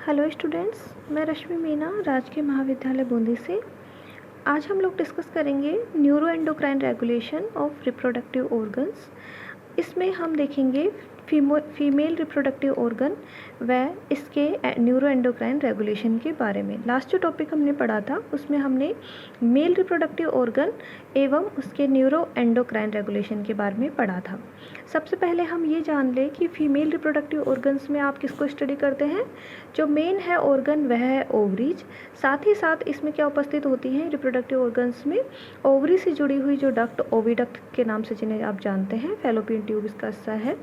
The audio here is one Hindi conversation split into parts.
हेलो स्टूडेंट्स, मैं रश्मि मीना राजकीय महाविद्यालय बूंदी से। आज हम लोग डिस्कस करेंगे neuro endocrine regulation of reproductive organs. इसमें हम देखेंगे फीमेल रिप्रोडक्टिव ऑर्गन व इसके न्यूरो एंडोक्राइन रेगुलेशन के बारे में। लास्ट जो टॉपिक हमने पढ़ा था उसमें हमने मेल रिप्रोडक्टिव ऑर्गन एवं उसके न्यूरो एंडोक्राइन रेगुलेशन के बारे में पढ़ा था। सबसे पहले हम ये जान लें कि फीमेल रिप्रोडक्टिव ऑर्गन्स में आप किसको स्टडी करते हैं। जो मेन है ऑर्गन वह है ओवरीज। साथ ही साथ इसमें क्या उपस्थित होती हैं रिप्रोडक्टिव ऑर्गन्स में, ओवरी से जुड़ी हुई जो डक्ट ओविडक्ट के नाम से जिन्हें आप जानते हैं, फैलोपियन ट्यूब इसका हिस्सा है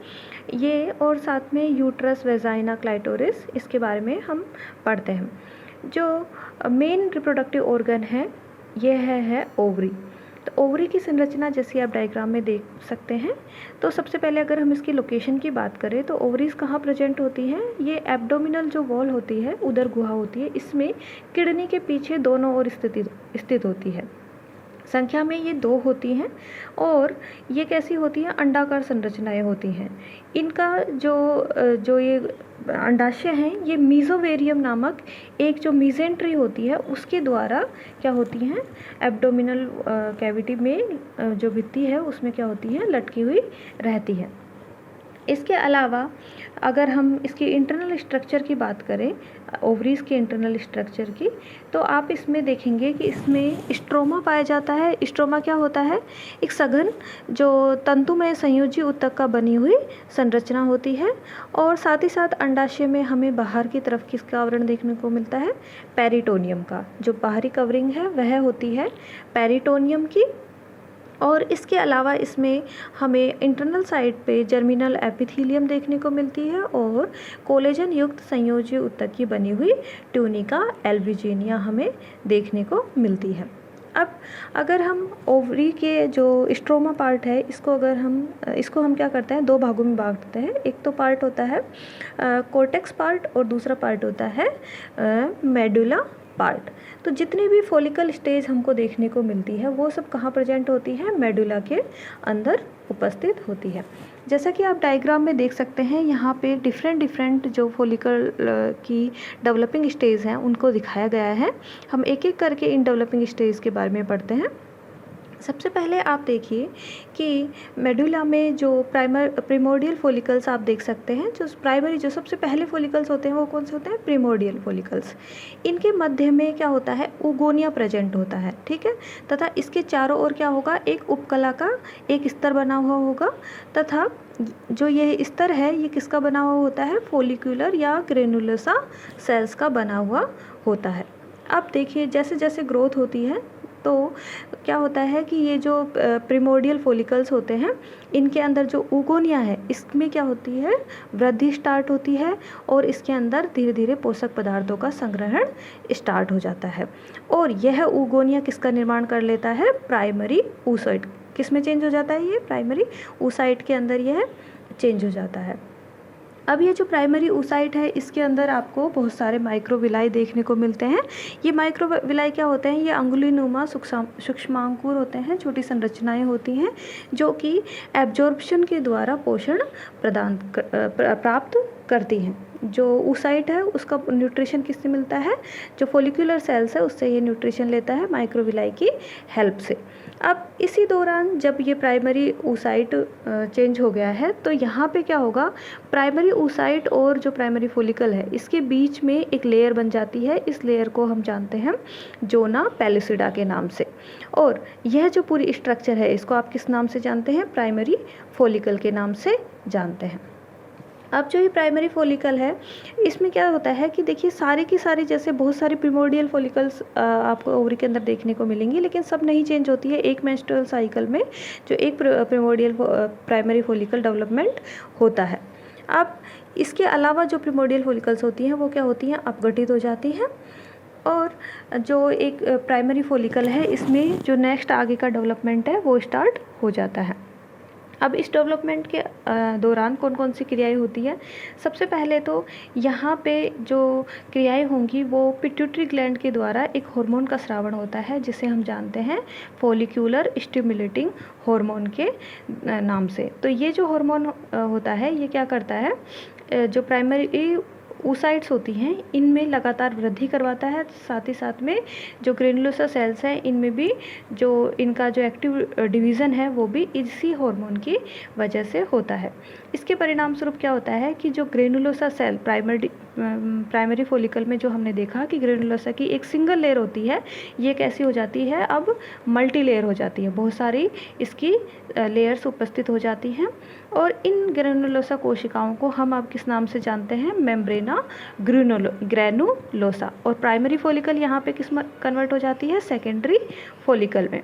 ये, और साथ में यूट्रस, वेजाइना, क्लाइटोरिस, इसके बारे में हम पढ़ते हैं। जो मेन रिप्रोडक्टिव ऑर्गन है यह है ओवरी। तो ओवरी की संरचना जैसी आप डायग्राम में देख सकते हैं। तो सबसे पहले अगर हम इसकी लोकेशन की बात करें तो ओवरीज कहाँ प्रेजेंट होती हैं। ये एब्डोमिनल जो वॉल होती है, उदर गुहा होती है, इसमें किडनी के पीछे दोनों ओर स्थित होती है। संख्या में ये 2 होती हैं और ये कैसी होती हैं, अंडाकार संरचनाएं होती हैं। इनका जो ये अंडाशय हैं ये मीजोवेरियम नामक एक जो मीजेंट्री होती है उसके द्वारा क्या होती हैं, एब्डोमिनल कैविटी में जो भित्ति है उसमें क्या होती है, लटकी हुई रहती है। इसके अलावा अगर हम इसकी इंटरनल स्ट्रक्चर की बात करें, ओवरीज के इंटरनल स्ट्रक्चर की, तो आप इसमें देखेंगे कि इसमें स्ट्रोमा पाया जाता है। स्ट्रोमा क्या होता है, एक सघन जो तंतुमय संयोजी ऊतक का बनी हुई संरचना होती है। और साथ ही साथ अंडाशय में हमें बाहर की तरफ किसका आवरण देखने को मिलता है, पेरिटोनियम का। जो बाहरी कवरिंग है वह होती है पेरिटोनियम की। और इसके अलावा इसमें हमें इंटरनल साइड पे जर्मिनल एपिथेलियम देखने को मिलती है और कोलेजन युक्त संयोजी ऊतक की बनी हुई ट्यूनिका एल्विजेनिया हमें देखने को मिलती है। अब अगर हम ओवरी के जो स्ट्रोमा पार्ट है इसको हम क्या करते हैं, 2 भागों में बांटते हैं। एक तो पार्ट होता है कोर्टेक्स पार्ट और दूसरा पार्ट होता है मेडुला पार्ट। तो जितनी भी फॉलिकल स्टेज हमको देखने को मिलती है वो सब कहाँ प्रेजेंट होती है, मेडुला के अंदर उपस्थित होती है। जैसा कि आप डायग्राम में देख सकते हैं, यहाँ पे डिफरेंट जो फॉलिकल की डेवलपिंग स्टेज हैं उनको दिखाया गया है। हम एक एक करके इन डेवलपिंग स्टेज के बारे में पढ़ते हैं। सबसे पहले आप देखिए कि मेडुला में जो प्रिमोर्डियल फॉलिकल्स आप देख सकते हैं। जो प्राइमरी जो सबसे पहले फॉलिकल्स होते हैं वो कौन से होते हैं, प्रिमोर्डियल फॉलिकल्स। इनके मध्य में क्या होता है, उगोनिया प्रेजेंट होता है, ठीक है। तथा इसके चारों ओर क्या होगा, एक उपकला का एक स्तर बना हुआ होगा। तथा जो ये स्तर है ये किसका बना हुआ होता है, फॉलिक्यूलर या ग्रेनुलोसा सेल्स का बना हुआ होता है। अब देखिए जैसे जैसे ग्रोथ होती है तो क्या होता है कि ये जो प्रिमोर्डियल फॉलिकल्स होते हैं इनके अंदर जो उगोनिया है इसमें क्या होती है, वृद्धि स्टार्ट होती है और इसके अंदर धीरे धीरे पोषक पदार्थों का संग्रहण स्टार्ट हो जाता है। और यह उगोनिया किसका निर्माण कर लेता है, प्राइमरी oocyte। किस में चेंज हो जाता है, ये प्राइमरी oocyte के अंदर यह चेंज हो जाता है। अब ये जो प्राइमरी oocyte है इसके अंदर आपको बहुत सारे माइक्रोविलाई देखने को मिलते हैं। ये माइक्रोविलाई क्या होते हैं, ये अंगुलीनुमा सूक्ष्मांकुर होते हैं, छोटी संरचनाएं होती हैं जो कि एब्जॉर्प्शन के द्वारा पोषण प्राप्त करती हैं। जो oocyte है उसका न्यूट्रिशन किससे मिलता है, जो फॉलिक्यूलर सेल्स है उससे ये न्यूट्रिशन लेता है माइक्रोविलाई की हेल्प से। अब इसी दौरान जब ये प्राइमरी oocyte चेंज हो गया है तो यहाँ पे क्या होगा, प्राइमरी oocyte और जो प्राइमरी फॉलिकल है इसके बीच में एक लेयर बन जाती है। इस लेयर को हम जानते हैं जोना पेलिसिडा के नाम से। और यह जो पूरी स्ट्रक्चर है इसको आप किस नाम से जानते हैं, प्राइमरी फॉलिकल के नाम से जानते हैं। अब जो ये प्राइमरी फॉलिकल है इसमें क्या होता है कि देखिए सारी की सारी जैसे बहुत सारी प्रिमोर्डियल फॉलिकल्स आपको ओवरी के अंदर देखने को मिलेंगी, लेकिन सब नहीं चेंज होती है। एक मेंस्ट्रुअल साइकिल में जो एक प्रिमोर्डियल प्राइमरी फॉलिकल डेवलपमेंट होता है। अब इसके अलावा जो प्रिमोर्डियल फॉलिकल्स होती हैं वो क्या होती हैं, अपघटित हो जाती हैं। और जो एक प्राइमरी फॉलिकल है इसमें जो नेक्स्ट आगे का डेवलपमेंट है वो स्टार्ट हो जाता है। अब इस डेवलपमेंट के दौरान कौन कौन सी क्रियाएं होती हैं, सबसे पहले तो यहाँ पे जो क्रियाएं होंगी वो पिट्यूटरी ग्लैंड के द्वारा एक हार्मोन का स्रावण होता है जिसे हम जानते हैं फॉलिक्यूलर स्टिमुलेटिंग हार्मोन के नाम से। तो ये जो हार्मोन होता है ये क्या करता है, जो प्राइमरी oocytes होती हैं इनमें लगातार वृद्धि करवाता है। साथ ही साथ में जो ग्रेनुलोसा सेल्स हैं इनमें भी जो इनका जो एक्टिव डिवीज़न है वो भी इसी हार्मोन की वजह से होता है। इसके परिणाम स्वरूप क्या होता है कि जो ग्रेनुलोसा सेल प्राइमरी फॉलिकल में जो हमने देखा कि ग्रेनुलोसा की एक सिंगल लेयर होती है, ये कैसी हो जाती है, अब मल्टी लेयर हो जाती है, बहुत सारी इसकी लेयर्स उपस्थित हो जाती हैं। और इन ग्रेनुलोसा कोशिकाओं को हम अब किस नाम से जानते हैं, मेम्ब्रेना ग्रेनुलोसा। और प्राइमरी फॉलिकल यहाँ पे किस कन्वर्ट हो जाती है, सेकेंडरी फॉलिकल में।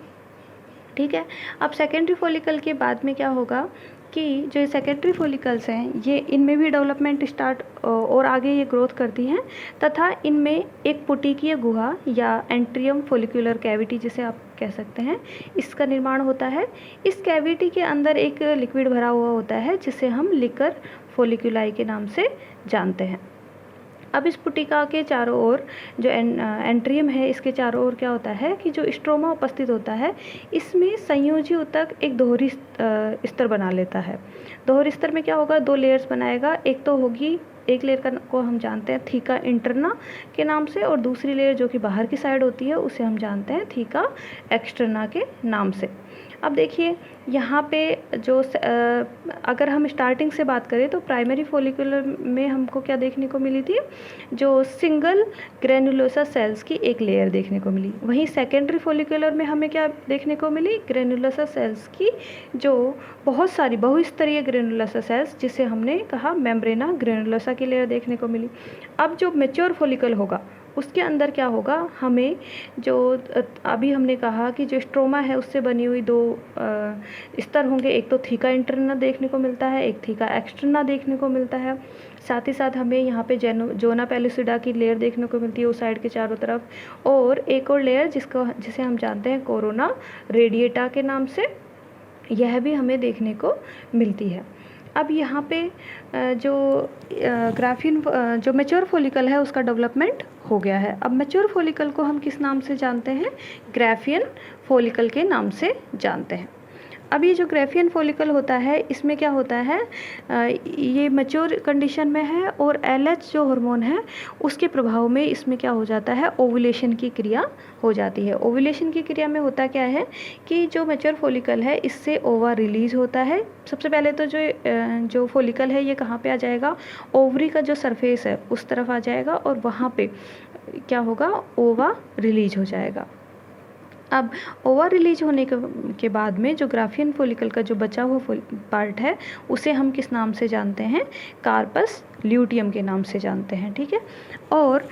ठीक है, अब सेकेंडरी फॉलिकल के बाद में क्या होगा कि जो सेकेंडरी फॉलिकल्स हैं ये इनमें भी डेवलपमेंट स्टार्ट और आगे ये ग्रोथ करती हैं तथा इनमें एक पुटीकीय गुहा या एंट्रियम फॉलिकुलर कैविटी जिसे आप कह सकते हैं, इसका निर्माण होता है। इस कैविटी के अंदर एक लिक्विड भरा हुआ होता है जिसे हम लिकर फॉलिकुलाई के नाम से जानते हैं। अब इस पुटिका के चारों ओर जो एंट्रियम है इसके चारों ओर क्या होता है कि जो स्ट्रोमा उपस्थित होता है इसमें संयोजी ऊतक एक दोहरी स्तर बना लेता है। दोहरी स्तर में क्या होगा, 2 लेयर्स बनाएगा। एक तो होगी, एक लेयर को हम जानते हैं थीका इंटरना के नाम से, और दूसरी लेयर जो कि बाहर की साइड होती है उसे हम जानते हैं थीका एक्सटर्ना के नाम से। अब देखिए यहाँ पे जो अगर हम स्टार्टिंग से बात करें तो प्राइमरी फॉलिकुलर में हमको क्या देखने को मिली थी, जो सिंगल ग्रेनुलोसा सेल्स की एक लेयर देखने को मिली। वहीं सेकेंडरी फॉलिकुलर में हमें क्या देखने को मिली, ग्रेनुलोसा सेल्स की जो बहुत सारी बहुस्तरीय ग्रेनुलोसा सेल्स जिसे हमने कहा मेम्ब्रेना ग्रेनुलोसा की लेयर देखने को मिली। अब जो मैच्योर फॉलिकल होगा उसके अंदर क्या होगा, हमें जो अभी हमने कहा कि जो स्ट्रोमा है उससे बनी हुई 2 स्तर होंगे, एक तो थीका इंटरना देखने को मिलता है, एक थीका एक्सटर्ना देखने को मिलता है। साथ ही साथ हमें यहाँ पे जोना पेलुसिडा की लेयर देखने को मिलती है उस साइड के चारों तरफ, और एक और लेयर जिसे हम जानते हैं कोरोना रेडिएटा के नाम से, यह भी हमें देखने को मिलती है। अब यहाँ पे जो ग्राफिन जो मैच्योर फॉलिकल है उसका डेवलपमेंट हो गया है। अब मैच्योर फॉलिकल को हम किस नाम से जानते हैं, ग्राफियन फॉलिकल के नाम से जानते हैं। अब ये जो ग्राफियन फॉलिकल होता है इसमें क्या होता है, ये मैच्योर कंडीशन में है और LH जो हार्मोन है उसके प्रभाव में इसमें क्या हो जाता है, ओव्यूलेशन की क्रिया हो जाती है। ओव्यूलेशन की क्रिया में होता क्या है कि जो मैच्योर फॉलिकल है इससे ओवा रिलीज होता है। सबसे पहले तो जो फॉलिकल है ये कहाँ पे आ जाएगा, ओवरी का जो सरफेस है उस तरफ आ जाएगा और वहाँ पे क्या होगा, ओवा रिलीज हो जाएगा। अब ओवा रिलीज होने के बाद में जो ग्राफियन फॉलिकल का जो बचा हुआ पार्ट है उसे हम किस नाम से जानते हैं, कार्पस ल्यूटियम के नाम से जानते हैं। ठीक है, और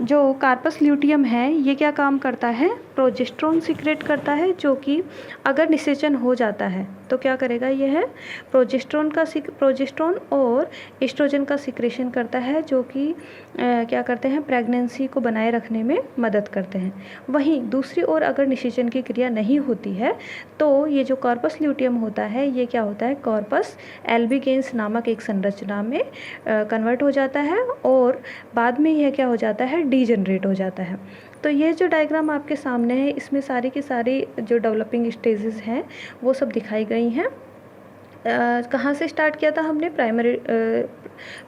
जो कार्पस ल्यूटियम है ये क्या काम करता है, प्रोजेस्टेरोन सीक्रेट करता है, जो कि अगर निषेचन हो जाता है तो क्या करेगा, यह है प्रोजेस्टेरोन और एस्ट्रोजन का सीक्रेशन करता है, जो कि क्या करते हैं, प्रेगनेंसी को बनाए रखने में मदद करते हैं। वहीं दूसरी ओर अगर निषेचन की क्रिया नहीं होती है तो ये जो कार्पस ल्यूटियम होता है ये क्या होता है, कार्पस एल्बिगेंस नामक एक संरचना में कन्वर्ट हो जाता है और बाद में यह क्या हो जाता है, डीजनरेट हो जाता है। तो ये जो डायग्राम आपके सामने है इसमें सारी की सारी जो डेवलपिंग स्टेजेस हैं वो सब दिखाई गई हैं। कहाँ से स्टार्ट किया था हमने,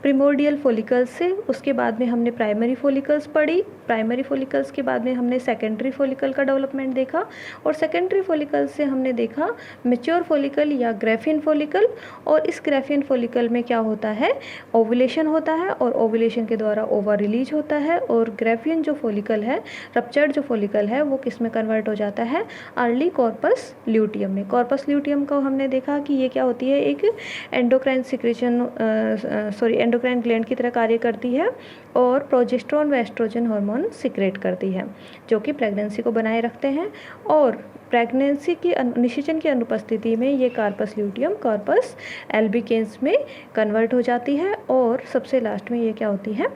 प्रिमोर्डियल फॉलिकल्स से, उसके बाद में हमने प्राइमरी फॉलिकल्स पढ़ी, प्राइमरी फॉलिकल्स के बाद में हमने सेकेंडरी फॉलिकल का डेवलपमेंट देखा और सेकेंडरी फॉलिकल से हमने देखा मैच्योर फॉलिकल या ग्राफियन फॉलिकल। और इस ग्राफियन फॉलिकल में क्या होता है, ओव्यूलेशन होता है और ओव्यूलेशन के द्वारा ओवा रिलीज होता है और ग्राफियन जो फॉलिकल है, रप्चर्ड जो फॉलिकल है वो किस में कन्वर्ट हो जाता है, अर्ली कॉर्पस ल्यूटियम में। कॉर्पस ल्यूटियम को हमने देखा कि ये क्या होती है, एक एंडोक्राइन एंडोक्राइन ग्लैंड की तरह कार्य करती है और प्रोजेस्टेरोन व एस्ट्रोजन हार्मोन सीक्रेट करती है जो कि प्रेगनेंसी को बनाए रखते हैं। और प्रेगनेंसी की निषेचन की अनुपस्थिति में ये कार्पस ल्यूटियम कार्पस एल्बिगेंस में कन्वर्ट हो जाती है और सबसे लास्ट में ये क्या होती है,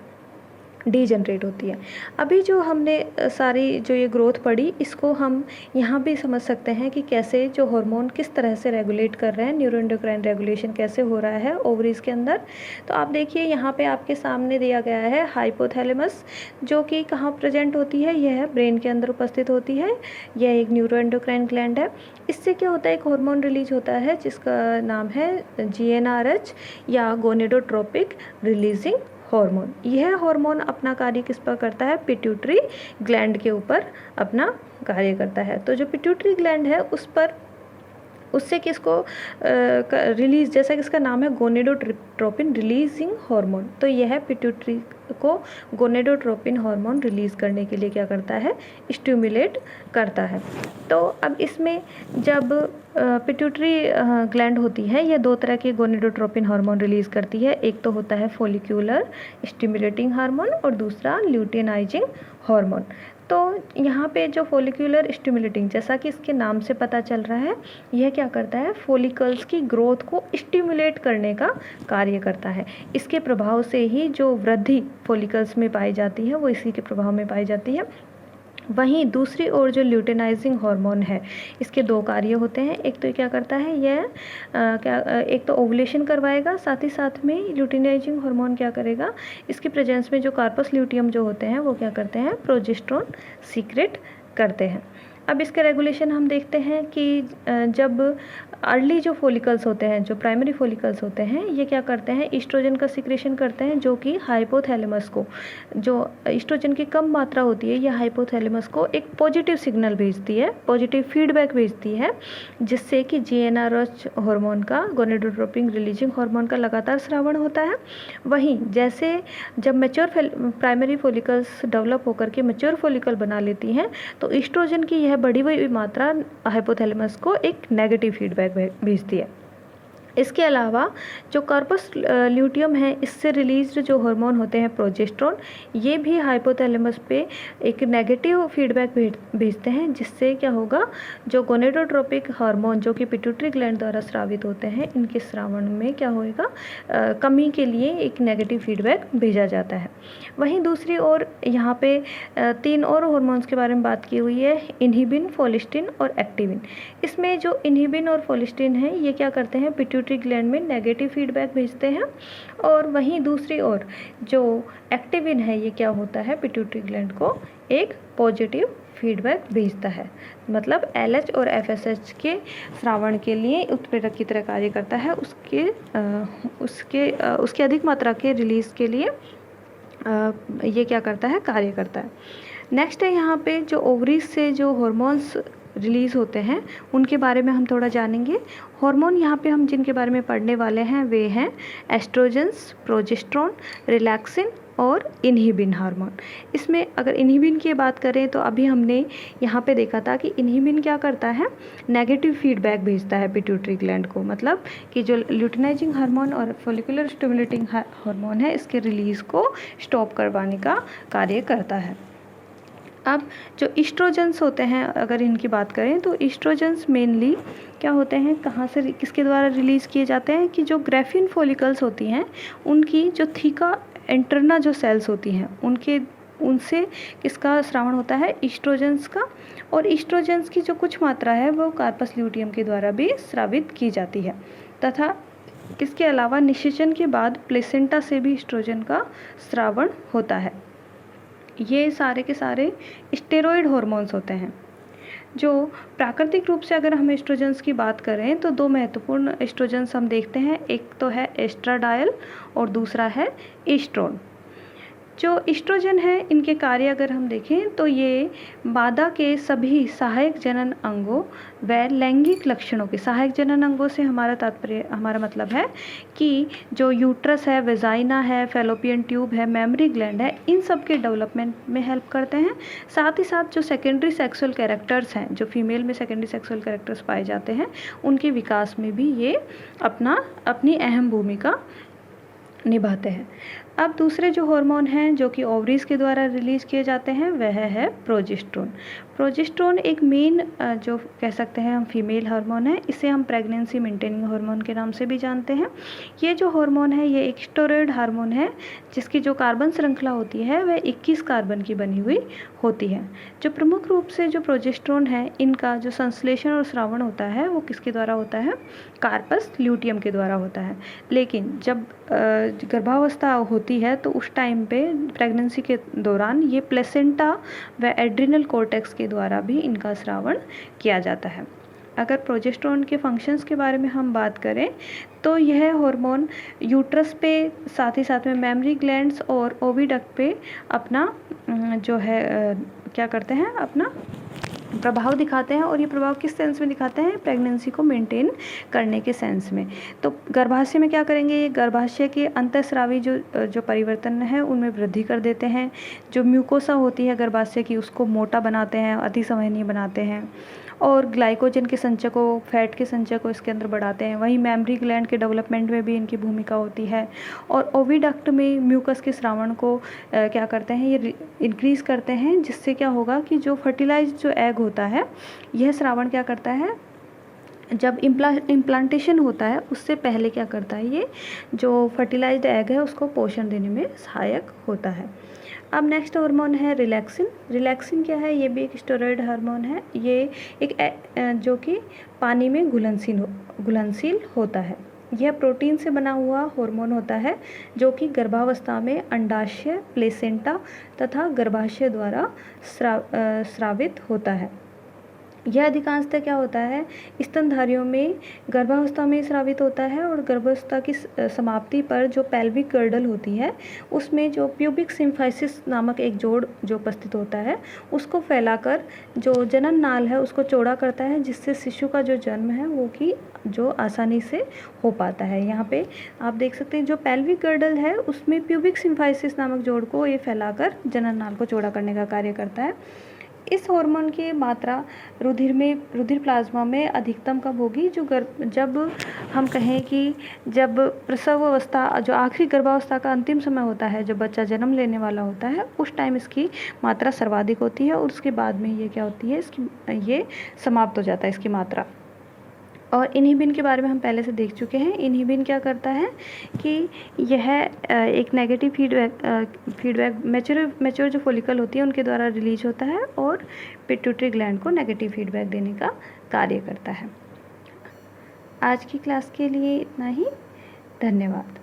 डीजनरेट होती है। अभी जो हमने सारी जो ये ग्रोथ पढ़ी इसको हम यहाँ भी समझ सकते हैं कि कैसे जो हार्मोन किस तरह से रेगुलेट कर रहे हैं, न्यूरोएंडोक्राइन रेगुलेशन कैसे हो रहा है ओवरीज के अंदर। तो आप देखिए यहाँ पे आपके सामने दिया गया है हाइपोथैलेमस, जो कि कहाँ प्रेजेंट होती है, यह ब्रेन के अंदर उपस्थित होती है। यह एक न्यूरोएंडोक्राइन ग्लैंड है। इससे क्या होता है, एक हार्मोन रिलीज होता है जिसका नाम है GnRH या गोनेडोट्रोपिक रिलीजिंग हार्मोन। यह हार्मोन अपना कार्य किस पर करता है? पिट्यूटरी ग्लैंड के ऊपर अपना कार्य करता है। तो जो पिट्यूटरी ग्लैंड है उस पर उससे किसको रिलीज, जैसा कि इसका नाम है गोनेडोट्रोपिन रिलीजिंग हार्मोन, तो यह पिट्यूटरी को गोनेडोट्रोपिन हार्मोन रिलीज करने के लिए क्या करता है? स्टिमुलेट करता है। तो अब इसमें जब पिट्यूटरी ग्लैंड होती है, यह दो तरह के गोनेडोट्रोपिन हार्मोन रिलीज करती है। एक तो होता है फॉलिक्यूलर स्टिमुलेटिंग हार्मोन और दूसरा ल्यूटिनाइजिंग हार्मोन। तो यहाँ पे जो फॉलिक्यूलर स्टिमुलेटिंग, जैसा कि इसके नाम से पता चल रहा है, यह क्या करता है? फॉलिकल्स की ग्रोथ को स्टिमुलेट करने का कार्य करता है। इसके प्रभाव से ही जो वृद्धि फॉलिकल्स में पाई जाती है वो इसी के प्रभाव में पाई जाती है। वहीं दूसरी ओर जो ल्यूटिनाइजिंग हार्मोन है, इसके दो कार्य होते हैं। एक तो क्या करता है यह एक तो ओवुलेशन करवाएगा, साथ ही साथ में ल्यूटिनाइजिंग हार्मोन क्या करेगा? इसके प्रेजेंस में जो कार्पस ल्यूटियम जो होते हैं वो क्या करते हैं? प्रोजेस्टेरोन सीक्रेट करते हैं। अब इसके रेगुलेशन हम देखते हैं कि जब अर्ली जो फॉलिकल्स होते हैं, जो प्राइमरी फॉलिकल्स होते हैं, ये क्या करते हैं? ईस्ट्रोजन का सिक्रेशन करते हैं, जो कि हाइपोथैलेमस को, जो ईस्ट्रोजन की कम मात्रा होती है, ये हाइपोथैलेमस को एक पॉजिटिव सिग्नल भेजती है, पॉजिटिव फीडबैक भेजती है, जिससे कि जीएनआरएच हार्मोन का, गोनेडोट्रोपिन रिलीजिंग हार्मोन का लगातार स्रावण होता है। वहीं जैसे जब मैच्योर प्राइमरी फॉलिकल्स डेवलप होकर के मैच्योर फॉलिकल बना लेती हैं, तो ईस्ट्रोजन की यह बढ़ी हुई मात्रा हाइपोथैलेमस को एक नेगेटिव फीडबैक भेजती है। इसके अलावा जो कार्पस ल्यूटियम है, इससे रिलीज्ड जो हार्मोन होते हैं प्रोजेस्टेरोन, ये भी हाइपोथैलेमस पे एक नेगेटिव फीडबैक भेजते हैं, जिससे क्या होगा? जो गोनेडोट्रोपिक हार्मोन जो कि पिट्यूटरी ग्लैंड द्वारा स्रावित होते हैं, इनके स्रावण में क्या होएगा? कमी के लिए एक नेगेटिव फीडबैक भेजा जाता है। वहीं दूसरी ओर यहाँ पे तीन और हार्मोन्स के बारे में बात की हुई है, इनहिबिन, फोलिस्टिन और एक्टिविन। इसमें जो इनहिबिन और फोलिस्टिन है, ये क्या करते हैं? पिट्यूटरी ग्लैंड में नेगेटिव फीडबैक भेजते हैं। और वहीं दूसरी ओर जो एक्टिविन है, ये क्या होता है? पिट्यूटरी ग्लैंड को एक पॉजिटिव फीडबैक भेजता है। मतलब LH और FSH के स्रावण के लिए उत्प्रेरक की तरह कार्य करता है। उसके अधिक मात्रा के रिलीज के लिए ये क्या करता है? कार्य करता है। नेक्स्ट है यहाँ पे जो ओवरीज से जो हॉर्मोन्स रिलीज़ होते हैं, उनके बारे में हम थोड़ा जानेंगे। हार्मोन यहाँ पे हम जिनके बारे में पढ़ने वाले हैं वे हैं एस्ट्रोजेंस, प्रोजेस्टेरोन, रिलैक्सिन और इनहिबिन हार्मोन। इसमें अगर इनहिबिन की बात करें तो अभी हमने यहाँ पे देखा था कि इनहिबिन क्या करता है? नेगेटिव फीडबैक भेजता है पिट्यूटरी ग्लैंड को, मतलब कि जो ल्यूटिनाइजिंग हार्मोन और फॉलिकुलर स्टिमुलेटिंग हार्मोन है, इसके रिलीज़ को स्टॉप करवाने का कार्य करता है। अब जो ईस्ट्रोजेंस होते हैं, अगर इनकी बात करें तो ईस्ट्रोजेंस मेनली क्या होते हैं, कहाँ से, किसके द्वारा रिलीज़ किए जाते हैं? कि जो ग्रेफिन फॉलिकल्स होती हैं, उनकी जो थीका इंटरना जो सेल्स होती हैं, उनसे किसका स्रावण होता है? ईस्ट्रोजेंस का। और ईस्ट्रोजेंस की जो कुछ मात्रा है वो कार्पस ल्यूटियम के द्वारा भी स्रावित की जाती है। तथा इसके अलावा निषेचन के बाद प्लेसेंटा से भी ईस्ट्रोजन का स्रावण होता है। ये सारे के सारे स्टेरॉइड हार्मोन्स होते हैं। जो प्राकृतिक रूप से अगर हम एस्ट्रोजेंस की बात करें तो दो महत्वपूर्ण एस्ट्रोजेंस हम देखते हैं, एक तो है एस्ट्राडायल और दूसरा है ईस्ट्रोन। जो ईस्ट्रोजन है, इनके कार्य अगर हम देखें तो ये मादा के सभी सहायक जनन अंगों व लैंगिक लक्षणों के, सहायक जनन अंगों से हमारा मतलब है कि जो यूट्रस है, वेजाइना है, फैलोपियन ट्यूब है, मेमरी ग्लैंड है, इन सब के डेवलपमेंट में हेल्प करते हैं। साथ ही साथ जो सेकेंडरी सेक्सुअल कैरेक्टर्स हैं, जो फीमेल में सेकेंडरी सेक्सुअल कैरेक्टर्स पाए जाते हैं, उनके विकास में भी ये अपनी अहम भूमिका निभाते हैं। अब दूसरे जो हार्मोन हैं जो कि ओवरीज के द्वारा रिलीज किए जाते हैं, वह है प्रोजेस्टेरोन। प्रोजेस्टेरोन एक मेन जो कह सकते हैं हम फीमेल हार्मोन है। इसे हम प्रेगनेंसी मेंटेनिंग हार्मोन के नाम से भी जानते हैं। ये जो हार्मोन है, ये एक स्टेरॉइड हार्मोन है, जिसकी जो कार्बन श्रृंखला होती है वह 21 कार्बन की बनी हुई होती है। जो प्रमुख रूप से जो प्रोजेस्टेरोन है, इनका जो संश्लेषण और स्रावण होता है वो किसके द्वारा होता है? कार्पस ल्यूटियम के द्वारा होता है। लेकिन जब गर्भावस्था होती है तो उस टाइम पे प्रेगनेंसी के दौरान ये प्लेसेंटा व एड्रिनल कॉर्टेक्स के द्वारा भी इनका स्रावण किया जाता है। अगर प्रोजेस्टेरोन के फंक्शंस के बारे में हम बात करें तो यह हार्मोन यूट्रस पे, साथ ही साथ में मेमरी ग्लैंड्स और ओविडक्ट पे अपना जो है क्या करते हैं, अपना प्रभाव दिखाते हैं। और ये प्रभाव किस सेंस में दिखाते हैं? प्रेगनेंसी को मेंटेन करने के सेंस में। तो गर्भाशय में क्या करेंगे? ये गर्भाशय के अंतःस्रावी जो परिवर्तन है उनमें वृद्धि कर देते हैं। जो म्यूकोसा होती है गर्भाशय की उसको मोटा बनाते हैं, अति संवहनीय बनाते हैं, और ग्लाइकोजन के संचय को, फैट के संचय को इसके अंदर बढ़ाते हैं। वहीं मेमरी ग्लैंड के डेवलपमेंट में भी इनकी भूमिका होती है। और ओविडक्ट में म्यूकस के स्रावण को क्या करते हैं, ये इंक्रीज़ करते हैं, जिससे क्या होगा कि जो फर्टिलाइज्ड जो एग होता है, यह स्रावण क्या करता है, जब इम्प्लांटेशन होता है उससे पहले क्या करता है, ये जो फर्टिलाइज्ड एग है उसको पोषण देने में सहायक होता है। अब नेक्स्ट हार्मोन है रिलैक्सिन। रिलैक्सिन क्या है? ये भी एक स्टेरॉयड हार्मोन है। ये एक जो कि पानी में घुलनशील होता है। यह प्रोटीन से बना हुआ हार्मोन होता है जो कि गर्भावस्था में अंडाशय, प्लेसेंटा तथा गर्भाशय द्वारा स्रावित होता है। यह अधिकांशतः क्या होता है, स्तनधारियों में गर्भावस्था में स्रावित होता है। और गर्भावस्था की समाप्ति पर जो पेल्विक गर्डल होती है उसमें जो प्यूबिक सिम्फाइसिस नामक एक जोड़ जो उपस्थित होता है उसको फैलाकर जो जनन नाल है उसको चौड़ा करता है, जिससे शिशु का जो जन्म है वो कि जो आसानी से हो पाता है। यहाँ पे आप देख सकते हैं जो पेल्विक गर्डल है उसमें प्यूबिक सिम्फाइसिस नामक जोड़ को ये फैलाकर जनन नाल को चौड़ा करने का कार्य करता है। इस हार्मोन की मात्रा रुधिर प्लाज्मा में अधिकतम कब होगी? जब हम कहें कि जब प्रसव अवस्था, जो आखिरी गर्भावस्था का अंतिम समय होता है, जब बच्चा जन्म लेने वाला होता है, उस टाइम इसकी मात्रा सर्वाधिक होती है। और उसके बाद में ये क्या होती है, ये समाप्त हो जाता है इसकी मात्रा। और इनहिबिन के बारे में हम पहले से देख चुके हैं। इनहिबिन क्या करता है कि यह एक नेगेटिव फीडबैक मैच्योर जो फॉलिकल होती है उनके द्वारा रिलीज होता है और पिट्यूटरी ग्लैंड को नेगेटिव फीडबैक देने का कार्य करता है। आज की क्लास के लिए इतना ही। धन्यवाद।